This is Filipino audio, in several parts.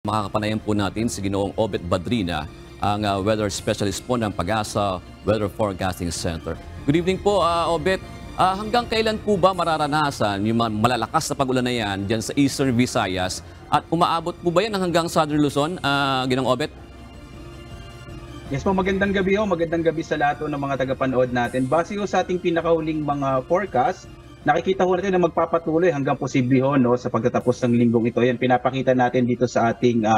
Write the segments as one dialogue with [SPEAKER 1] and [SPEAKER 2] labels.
[SPEAKER 1] Makakapanayan po natin si Ginoong Obet Badrina, ang weather specialist po ng Pag-asa Weather Forecasting Center. Good evening po, Obet. Hanggang kailan po ba mararanasan yung mga malalakas na pag-ulan na yan dyan sa Eastern Visayas? At umaabot po ba yan hanggang Southern Luzon, Ginoong Obet?
[SPEAKER 2] Yes po, magandang gabi ho. Magandang gabi sa lahat ng mga tagapanood natin. Base ho sa ating pinakahuling mga forecast, nakikita ho natin na magpapatuloy hanggang posible ho, no, sa pagtatapos ng linggong ito. Yan, pinapakita natin dito sa ating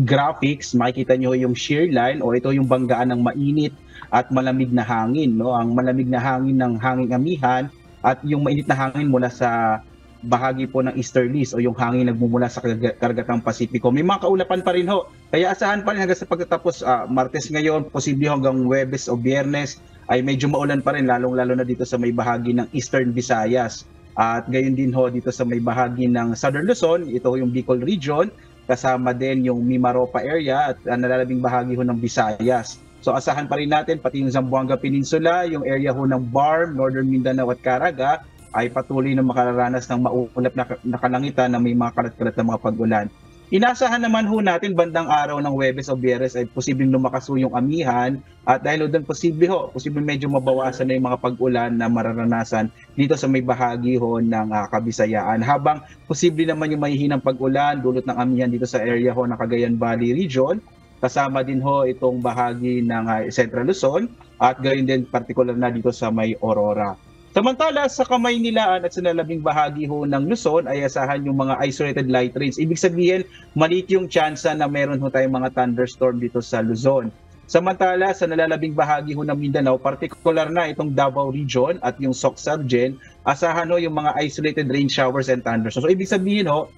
[SPEAKER 2] graphics. Makikita nyo yung shear line o ito yung banggaan ng mainit at malamig na hangin. No? Ang malamig na hangin ng hanging amihan at yung mainit na hangin mula sa bahagi po ng easterlies o yung hangin nagmumula sa karagatang Pasipiko. May mga kaulapan pa rin ho. Kaya asahan pa rin hanggang sa pagtatapos Martes ngayon, posible hanggang Huwebes o Biyernes ay medyo maulan pa rin, lalong-lalo na dito sa may bahagi ng Eastern Visayas. At gayon din ho dito sa may bahagi ng Southern Luzon, ito yung Bicol Region, kasama din yung Mimaropa area at nalalabing bahagi ho ng Visayas. So asahan pa rin natin pati yung Zamboanga Peninsula, yung area ho ng Barm, Northern Mindanao at Caraga ay patuloy na makararanas ng maulap na kalangitan na may mga kalat-kalat na mga pag-ulan. Inasahan naman ho natin bandang araw ng Huwebes o Biyernes ay posibleng lumakas ho yung amihan at dahil doon posible medyo mabawasan na yung mga pag-ulan na mararanasan dito sa may bahagi ho ng Kabisayaan. Habang posible naman yung mahihinang pag-ulan dulot ng amihan dito sa area ho ng Cagayan Valley Region, kasama din ho itong bahagi ng Central Luzon at gayon din particular na dito sa may Aurora. Samantala, sa Kamaynilaan at sa nalabing bahagi ho ng Luzon ay asahan yung mga isolated light rains. Ibig sabihin, maliit yung tsansa na meron ho tayong mga thunderstorm dito sa Luzon. Samantala, sa nalalabing bahagi ho ng Mindanao, particular na itong Davao Region at yung Soc-Sargen, asahan ho yung mga isolated rain showers and thunderstorms. So, ibig sabihin ho,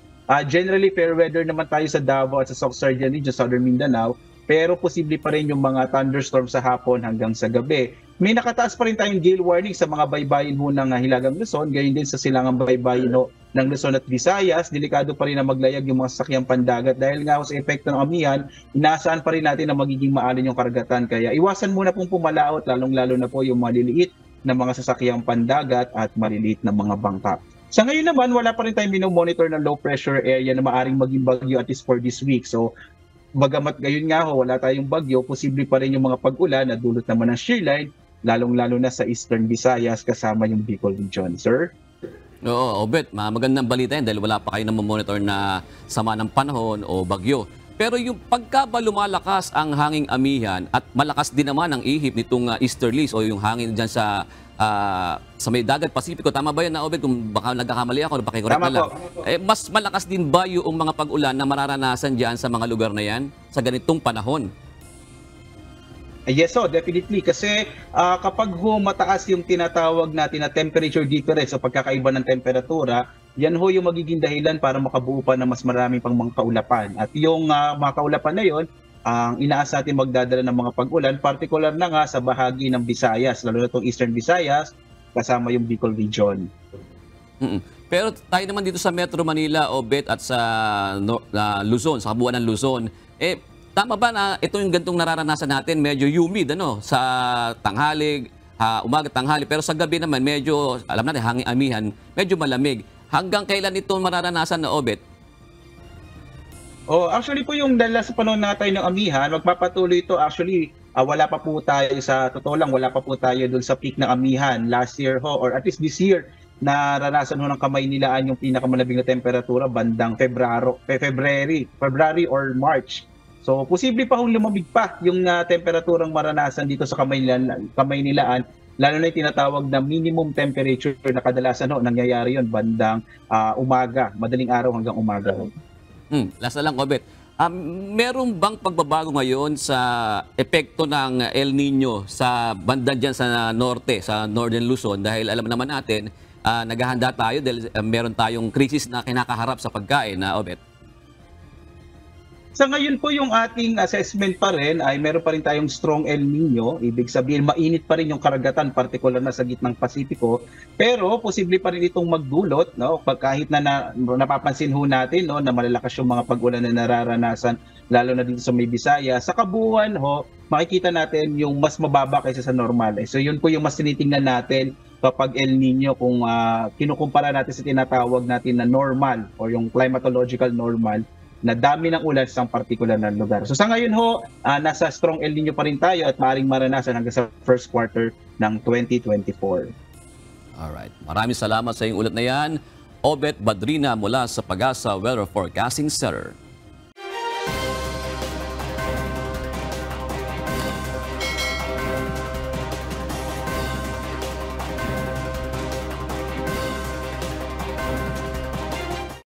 [SPEAKER 2] generally fair weather naman tayo sa Davao at sa Soc-Sargen region, Southern Mindanao, pero posible pa rin yung mga thunderstorm sa hapon hanggang sa gabi. May nakataas pa rin tayong gale warning sa mga baybayin ho ng Hilagang Luzon, gayon din sa silangang baybayin ho ng Luzon at Visayas. Delikado pa rin na maglayag yung mga sasakyang pandagat dahil nga sa epekto ng amihan, inaasahan pa rin natin na magiging maalon yung karagatan. Kaya iwasan muna pong pumalaot, lalong-lalo na po yung maliliit na mga sasakyang pandagat at maliliit na mga bangka. Sa ngayon naman, wala pa rin tayong minomonitor ng low pressure area na maaring maging bagyo at least for this week. So, bagamat gayon nga ho, wala tayong bagyo, posible pa rin yung mga pag-ulan na dulot naman ng shear line, lalong-lalo na sa Eastern Visayas kasama yung Bicol Region. Sir?
[SPEAKER 1] Oo, Obet, magandang balita yan dahil wala pa kayo na monitor na sama ng panahon o bagyo. Pero yung pagka ba lumalakas ang hanging amihan at malakas din naman ang ihip nitong easterlies o yung hangin dyan sa may dagat Pasipiko, tama ba yan na, Obet? Kung baka nagkakamali ako, pakicorrect na lang. Mas malakas din ba yung mga pag-ulan na mararanasan dyan sa mga lugar na yan sa ganitong panahon?
[SPEAKER 2] Yes, so definitely. Kasi kapag mataas yung tinatawag natin na temperature difference o pagkakaiba ng temperatura, yan ho yung magiging dahilan para makabuo pa ng mas marami pang mga kaulapan. At yung mga kaulapan na yon, ang inaas natin magdadala ng mga pag-ulan, particular na nga sa bahagi ng Visayas, lalo na itong Eastern Visayas, kasama yung Bicol Region.
[SPEAKER 1] Pero tayo naman dito sa Metro Manila, Obet, at sa Luzon, sa kabuuan ng Luzon, tama ba na ito yung gantong nararanasan natin, medyo humid sa tanghali, umaga tanghali, pero sa gabi naman medyo, alam natin, hangin amihan, medyo malamig. Hanggang kailan ito mararanasan na, Obet?
[SPEAKER 2] Actually po yung dala sa panahon natin ng amihan, magpapatuloy ito. Actually, wala pa po tayo sa totoo lang, wala pa po tayo dun sa peak ng amihan last year ho, or at least this year, naranasan ho ng Kamaynilaan yung pinakamalabing na temperatura bandang February or March. So, posible pa hong lumamig pa yung temperaturang maranasan dito sa Kamaynilaan, lalo na yung tinatawag na minimum temperature na kadalasan ho, nangyayari yon bandang umaga, madaling araw hanggang umaga ho.
[SPEAKER 1] Last na lang, Obet. Meron bang pagbabago ngayon sa epekto ng El Nino sa banda dyan sa norte, sa Northern Luzon? Dahil alam naman natin, naghahanda tayo dahil meron tayong krisis na kinakaharap sa pagkain, Obet.
[SPEAKER 2] Sa ngayon po yung ating assessment pa rin ay meron pa rin tayong strong El Nino. Ibig sabihin mainit pa rin yung karagatan, particular na sa gitnang Pasipiko. Pero posible pa rin itong magdulot, no? Kahit na napapansin ho natin, no, na malalakas yung mga pag-ulan na nararanasan, lalo na dito sa may Bisaya. Sa kabuuan ho, makikita natin yung mas mababa kaysa sa normal. So yun po yung mas tinitingnan natin kapag El Nino kung kinukumpara natin sa tinatawag natin na normal o yung climatological normal. na dami ng ulan sa isang partikular na lugar. So sa ngayon ho, nasa strong El Nino pa rin tayo at maaaring maranasan hanggang sa first quarter ng 2024.
[SPEAKER 1] Alright. Maraming salamat sa iyong ulat na yan. Obet Badrina mula sa Pag-asa Weather Forecasting Center.